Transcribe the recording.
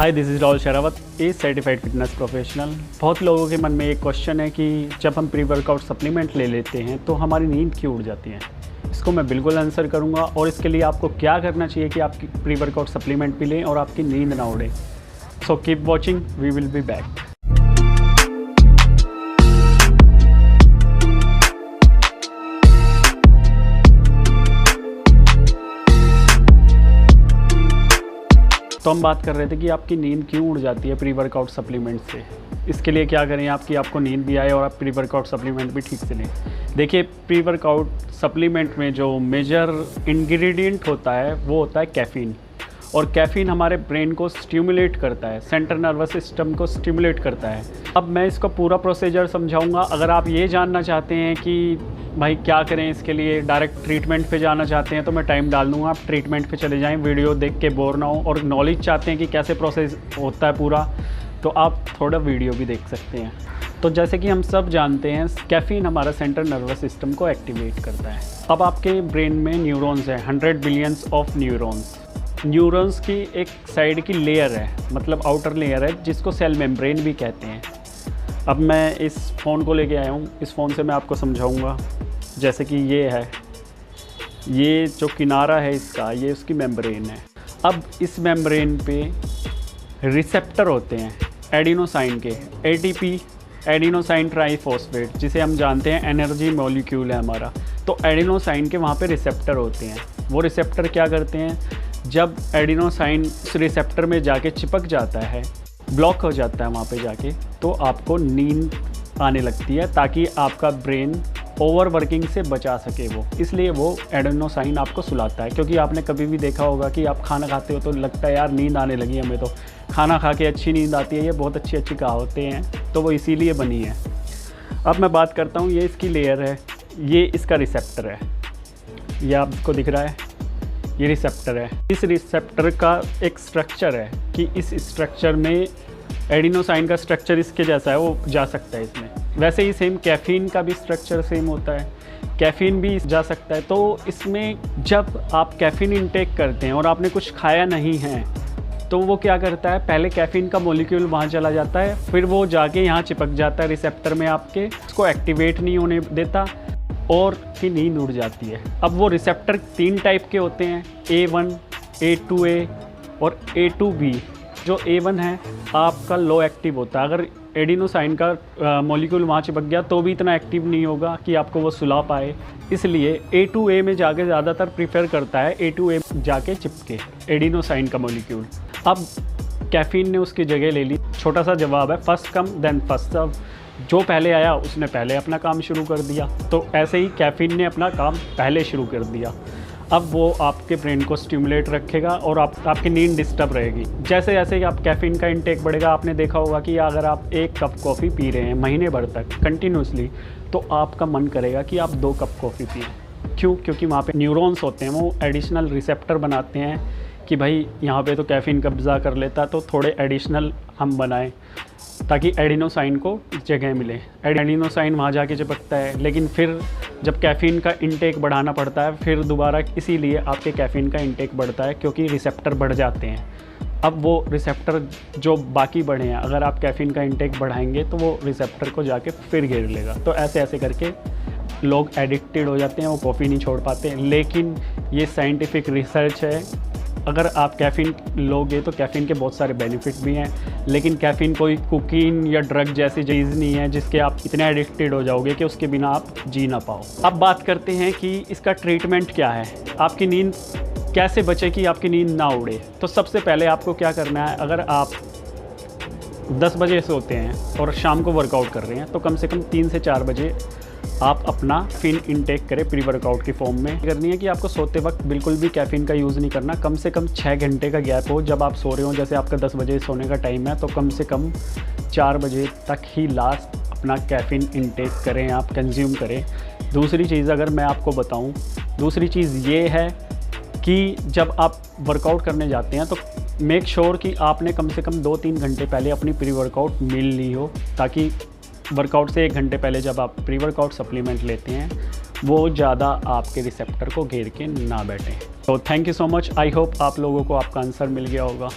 Hi, this is Rahul Sherawat, A certified fitness professional. बहुत लोगों के मन में एक क्वेश्चन है कि जब हम प्री वर्कआउट सप्लीमेंट ले लेते हैं तो हमारी नींद क्यों उड़ जाती है। इसको मैं बिल्कुल आंसर करूंगा और इसके लिए आपको क्या करना चाहिए कि आपकी प्री वर्कआउट सप्लीमेंट भी लें और आपकी नींद ना उड़े। So keep watching, we will be back. तो हम बात कर रहे थे कि आपकी नींद क्यों उड़ जाती है प्री वर्कआउट सप्लीमेंट से। इसके लिए क्या करें आपकी आपको नींद भी आए और आप प्री वर्कआउट सप्लीमेंट भी ठीक से लें। देखिए, प्री वर्कआउट सप्लीमेंट में जो मेजर इंग्रेडिएंट होता है वो होता है कैफ़ीन। और कैफ़ीन हमारे ब्रेन को स्टिमुलेट करता है, सेंट्रल नर्वस सिस्टम को स्टिमुलेट करता है। अब मैं इसका पूरा प्रोसीजर समझाऊंगा। अगर आप ये जानना चाहते हैं कि भाई क्या करें इसके लिए, डायरेक्ट ट्रीटमेंट पे जाना चाहते हैं तो मैं टाइम डाल दूँगा, आप ट्रीटमेंट पे चले जाएं, वीडियो देख के बोर ना हो। और नॉलेज चाहते हैं कि कैसे प्रोसेस होता है पूरा, तो आप थोड़ा वीडियो भी देख सकते हैं। तो जैसे कि हम सब जानते हैं, कैफ़ीन हमारा सेंट्रल नर्वस सिस्टम को एक्टिवेट करता है। अब आपके ब्रेन में न्यूरॉन्स हैं, 100 बिलियंस ऑफ न्यूरॉन्स की एक साइड की लेयर है, मतलब आउटर लेयर है, जिसको सेल मेम्ब्रेन भी कहते हैं। अब मैं इस फ़ोन को लेके आया हूँ, इस फ़ोन से मैं आपको समझाऊँगा। जैसे कि ये है, ये जो किनारा है इसका, ये उसकी मेम्ब्रेन है। अब इस मेम्ब्रेन पे रिसेप्टर होते हैं एडिनोसाइन के, एटीपी एडिनोसाइन ट्राइफॉस्फेट, जिसे हम जानते हैं एनर्जी मॉलिक्यूल है हमारा। तो एडिनोसाइन के वहाँ पे रिसेप्टर होते हैं। वो रिसेप्टर क्या करते हैं, जब एडिनोसाइन उस रिसेप्टर में जाके चिपक जाता है, ब्लॉक हो जाता है वहाँ पे जाके, तो आपको नींद आने लगती है, ताकि आपका ब्रेन ओवर वर्किंग से बचा सके वो। इसलिए वो एडिनोसाइन आपको सुलाता है। क्योंकि आपने कभी भी देखा होगा कि आप खाना खाते हो तो लगता है यार नींद आने लगी हमें, तो खाना खा के अच्छी नींद आती है। ये बहुत अच्छी अच्छी कहावतें हैं, तो वो इसीलिए बनी है। अब मैं बात करता हूँ, ये इसकी लेयर है, ये इसका रिसेप्टर है, ये आपको दिख रहा है, ये रिसेप्टर है। इस रिसेप्टर का एक स्ट्रक्चर है कि इस स्ट्रक्चर में एडिनोसाइन का स्ट्रक्चर इसके जैसा है, वो जा सकता है इसमें। वैसे ही सेम कैफ़ीन का भी स्ट्रक्चर सेम होता है, कैफ़ीन भी जा सकता है। तो इसमें जब आप कैफ़ीन इंटेक करते हैं और आपने कुछ खाया नहीं है, तो वो क्या करता है, पहले कैफ़ीन का मॉलिक्यूल वहाँ चला जाता है, फिर वो जाके यहाँ चिपक जाता है रिसेप्टर में आपके, उसको एक्टिवेट नहीं होने देता और की नींद उड़ जाती है। अब वो रिसेप्टर 3 टाइप के होते हैं, A1, A2A और A2B। जो A1 है आपका लो एक्टिव होता है। अगर एडिनोसाइन का मॉलिक्यूल वहाँ चिपक गया तो भी इतना एक्टिव नहीं होगा कि आपको वो सुला पाए। इसलिए A2A में जाके ज़्यादातर प्रीफर करता है, A2A जाके चिपके एडिनोसाइन का मॉलिक्यूल। अब कैफ़ीन ने उसकी जगह ले ली। छोटा सा जवाब है, first come then first serve. जो पहले आया उसने पहले अपना काम शुरू कर दिया। तो ऐसे ही कैफ़ीन ने अपना काम पहले शुरू कर दिया। अब वो आपके ब्रेन को स्टिमुलेट रखेगा और आपकी नींद डिस्टर्ब रहेगी। जैसे जैसे कि आप कैफ़ीन का इंटेक बढ़ेगा, आपने देखा होगा कि अगर आप 1 कप कॉफ़ी पी रहे हैं महीने भर तक कंटिन्यूसली, तो आपका मन करेगा कि आप 2 कप कॉफ़ी पिएं। क्यों? क्योंकि वहाँ पे न्यूरॉन्स होते हैं, वो एडिशनल रिसेप्टर बनाते हैं कि भाई यहाँ पे तो कैफ़ीन कब्ज़ा कर लेता, तो थोड़े एडिशनल हम बनाएं ताकि एडिनोसाइन को जगह मिले। एडिनोसाइन वहाँ जाके चिपकता है, लेकिन फिर जब कैफ़ीन का इंटेक बढ़ाना पड़ता है, फिर दोबारा इसीलिए आपके कैफ़ीन का इंटेक बढ़ता है, क्योंकि रिसेप्टर बढ़ जाते हैं। अब वो रिसेप्टर जो बाकी बढ़े हैं, अगर आप कैफ़ीन का इंटेक बढ़ाएंगे तो वो रिसेप्टर को जाके फिर घेर लेगा। तो ऐसे ऐसे करके लोग एडिक्टेड हो जाते हैं, वो कॉफ़ी नहीं छोड़ पाते। लेकिन ये साइंटिफिक रिसर्च है, अगर आप कैफ़ीन लोगे तो कैफ़ीन के बहुत सारे बेनिफिट भी हैं, लेकिन कैफ़ीन कोई कोकीन या ड्रग जैसी चीज़ नहीं है जिसके आप इतने एडिक्टेड हो जाओगे कि उसके बिना आप जी ना पाओ। अब बात करते हैं कि इसका ट्रीटमेंट क्या है, आपकी नींद कैसे बचे कि आपकी नींद ना उड़े। तो सबसे पहले आपको क्या करना है, अगर आप 10 बजे सोते हैं और शाम को वर्कआउट कर रहे हैं, तो कम से कम 3 से 4 बजे आप अपना कैफ़ीन इंटेक करें प्री वर्कआउट की फॉर्म में। करनी है कि आपको सोते वक्त बिल्कुल भी कैफ़ीन का यूज़ नहीं करना। कम से कम 6 घंटे का गैप हो जब आप सो रहे हो। जैसे आपका 10 बजे सोने का टाइम है, तो कम से कम 4 बजे तक ही लास्ट अपना कैफ़ीन इंटेक करें, आप कंज्यूम करें। दूसरी चीज़ अगर मैं आपको बताऊँ, दूसरी चीज़ ये है कि जब आप वर्कआउट करने जाते हैं तो मेक श्योर कि आपने कम से कम 2-3 घंटे पहले अपनी प्री वर्कआउट मील ली हो, ताकि वर्कआउट से 1 घंटे पहले जब आप प्री वर्कआउट सप्लीमेंट लेते हैं वो ज़्यादा आपके रिसेप्टर को घेर के ना बैठें। तो thank you so much. I hope आप लोगों को आपका आंसर मिल गया होगा।